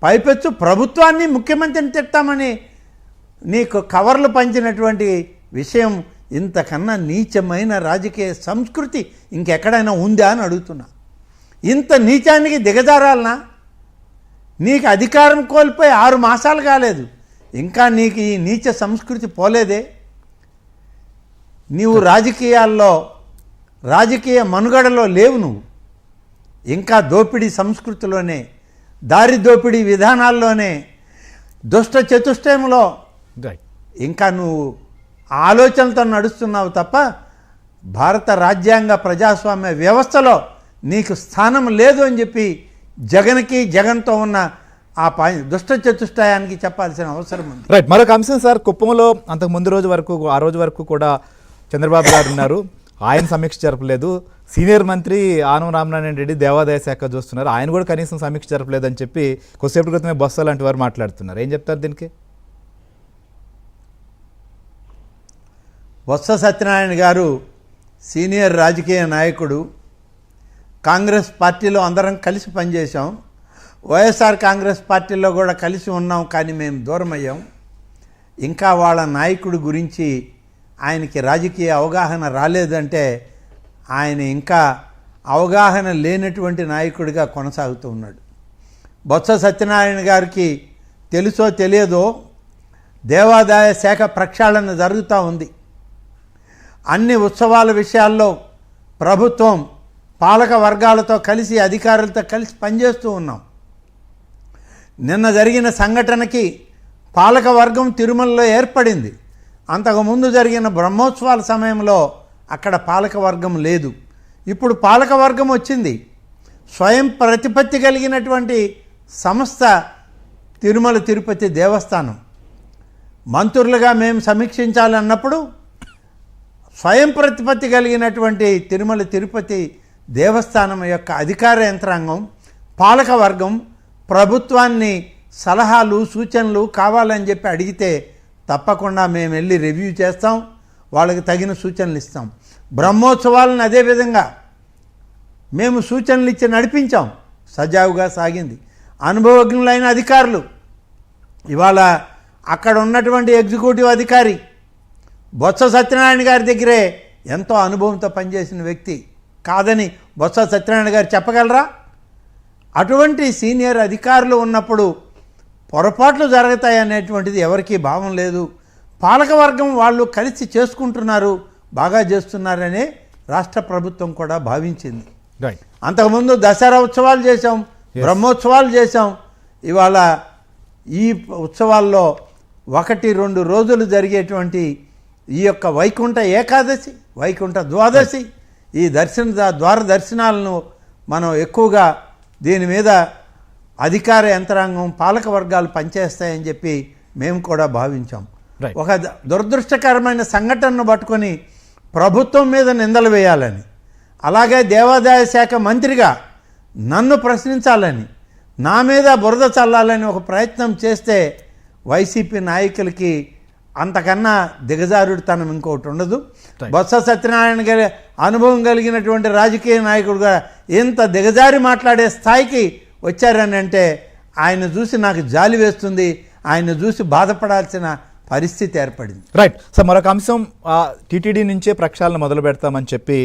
పైపెచ్చు ప్రభుత్వాన్ని ముఖ్యమంత్రిని తిట్టామని నీకు కవర్లు పంచినటువంటి విషయం ఇంతకన్నా నీచమైన రాజకీయ సంస్కృతి ఇంకెక్కడైనా ఉందా అని అడుగుతున్నా. ఇంత నీచానికి దిగజారాలనా? నీకు అధికారం కోల్పోయి 6 మాసాలు కాలేదు, ఇంకా నీకు ఈ నీచ సంస్కృతి పోలేదే. నీవు రాజకీయ మనుగడలో లేవు. నువ్వు ఇంకా దోపిడీ సంస్కృతిలోనే, దారి దోపిడీ విధానాల్లోనే, దుష్ట చతుష్టయంలో ఇంకా నువ్వు ఆలోచనలతో నడుస్తున్నావు తప్ప భారత రాజ్యాంగ ప్రజాస్వామ్య వ్యవస్థలో నీకు స్థానం లేదు అని చెప్పి జగన్కి, జగన్తో ఉన్న ఆ దుష్ట చతుష్టయానికి చెప్పాల్సిన అవసరం ఉంది. రైట్. మరొక అంశం సార్, కుప్పంలో అంతకు ముందు రోజు వరకు, ఆ రోజు వరకు కూడా చంద్రబాబు గారు ఉన్నారు, ఆయన సమీక్ష జరపలేదు. సీనియర్ మంత్రి ఆనం రామనారాయణ రెడ్డి దేవాదాయ శాఖ చూస్తున్నారు, ఆయన కూడా కనీసం సమీక్ష జరపలేదని చెప్పి కొద్దిసేపటి క్రితమే బొత్స లాంటి వారు మాట్లాడుతున్నారు. ఏం చెప్తారు దీనికి? బొత్స సత్యనారాయణ గారు సీనియర్ రాజకీయ నాయకుడు. కాంగ్రెస్ పార్టీలో అందరం కలిసి పనిచేసాం, వైఎస్ఆర్ కాంగ్రెస్ పార్టీలో కూడా కలిసి ఉన్నాం, కానీ మేము దూరం అయ్యాం. ఇంకా వాళ్ళ నాయకుడి గురించి ఆయనకి రాజకీయ అవగాహన రాలేదంటే ఆయన ఇంకా అవగాహన లేనటువంటి నాయకుడిగా కొనసాగుతూ ఉన్నాడు. బొత్స సత్యనారాయణ గారికి తెలుసో తెలియదో దేవాదాయ శాఖ ప్రక్షాళన జరుగుతూ ఉంది. అన్ని ఉత్సవాల విషయాల్లో ప్రభుత్వం పాలక వర్గాలతో కలిసి, అధికారులతో కలిసి పనిచేస్తూ ఉన్నాం. నిన్న జరిగిన సంఘటనకి పాలక వర్గం తిరుమలలో ఏర్పడింది. అంతకుముందు జరిగిన బ్రహ్మోత్సవాల సమయంలో అక్కడ పాలక వర్గం లేదు. ఇప్పుడు పాలక వర్గం వచ్చింది. స్వయం ప్రతిపత్తి కలిగినటువంటి సంస్థ తిరుమల తిరుపతి దేవస్థానం. మంత్రులుగా మేము సమీక్షించాలన్నప్పుడు స్వయం ప్రతిపత్తి కలిగినటువంటి తిరుమల తిరుపతి దేవస్థానం యొక్క అధికార యంత్రాంగం, పాలక వర్గం ప్రభుత్వాన్ని సలహాలు, సూచనలు కావాలని చెప్పి అడిగితే తప్పకుండా మేము వెళ్ళి రివ్యూ చేస్తాం, వాళ్ళకి తగిన సూచనలు ఇస్తాం. బ్రహ్మోత్సవాలను అదేవిధంగా మేము సూచనలు ఇచ్చి నడిపించాం, సజావుగా సాగింది. అనుభవజ్ఞులైన అధికారులు, ఇవాళ అక్కడ ఉన్నటువంటి ఎగ్జిక్యూటివ్ అధికారి బొత్స సత్యనారాయణ గారి దగ్గరే ఎంతో అనుభవంతో పనిచేసిన వ్యక్తి కాదని బొత్స సత్యనారాయణ గారు చెప్పగలరా? అటువంటి సీనియర్ అధికారులు ఉన్నప్పుడు పొరపాట్లు జరుగుతాయనేటువంటిది ఎవరికీ భావం లేదు. పాలకవర్గం వాళ్ళు కలిసి చేసుకుంటున్నారు, బాగా చేస్తున్నారనే రాష్ట్ర ప్రభుత్వం కూడా భావించింది. అంతకుముందు దసరా ఉత్సవాలు చేశాం, బ్రహ్మోత్సవాలు చేశాం. ఇవాళ ఈ ఉత్సవాల్లో 1-2 రోజులు జరిగేటువంటి ఈ యొక్క వైకుంఠ ఏకాదశి, వైకుంఠ ద్వాదశి, ఈ ద్వార దర్శనాలను మనం ఎక్కువగా దీని మీద అధికార యంత్రాంగం, పాలక వర్గాలు పనిచేస్తాయని చెప్పి మేము కూడా భావించాం. ఒక దురదృష్టకరమైన సంఘటనను పట్టుకొని ప్రభుత్వం మీద నిందలు వేయాలని, అలాగే దేవాదాయ శాఖ మంత్రిగా నన్ను ప్రశ్నించాలని, నా మీద బురద చల్లాలని ఒక ప్రయత్నం చేస్తే వైసీపీ నాయకులకి అంతకన్నా దిగజారుడుతనం ఇంకోటి ఉండదు. బొత్స సత్యనారాయణ గారి అనుభవం కలిగినటువంటి రాజకీయ నాయకుడుగా ఇంత దిగజారి మాట్లాడే స్థాయికి వచ్చారని అంటే ఆయన చూసి నాకు జాలి వేస్తుంది, ఆయన చూసి బాధపడాల్సిన పరిస్థితి ఏర్పడింది. రైట్ సార్, మరొక అంశం, టీటీడీ నుంచే ప్రక్షాళన మొదలు పెడతామని చెప్పి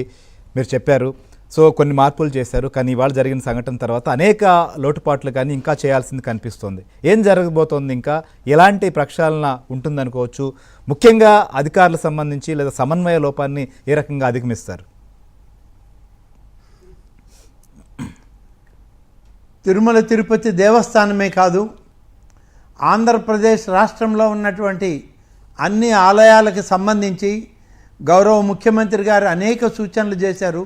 మీరు చెప్పారు. సో కొన్ని మార్పులు చేశారు, కానీ ఇవాళ జరిగిన సంఘటన తర్వాత అనేక లోటుపాట్లు కానీ ఇంకా చేయాల్సింది కనిపిస్తోంది. ఏం జరగబోతోంది, ఇంకా ఎలాంటి ప్రక్షాళన ఉంటుందనుకోవచ్చు? ముఖ్యంగా అధికారులకు సంబంధించి లేదా సమన్వయ లోపాన్ని ఏ రకంగా అధిగమిస్తారు? తిరుమల తిరుపతి దేవస్థానమే కాదు, ఆంధ్రప్రదేశ్ రాష్ట్రంలో ఉన్నటువంటి అన్ని ఆలయాలకు సంబంధించి గౌరవ ముఖ్యమంత్రి గారు అనేక సూచనలు చేశారు.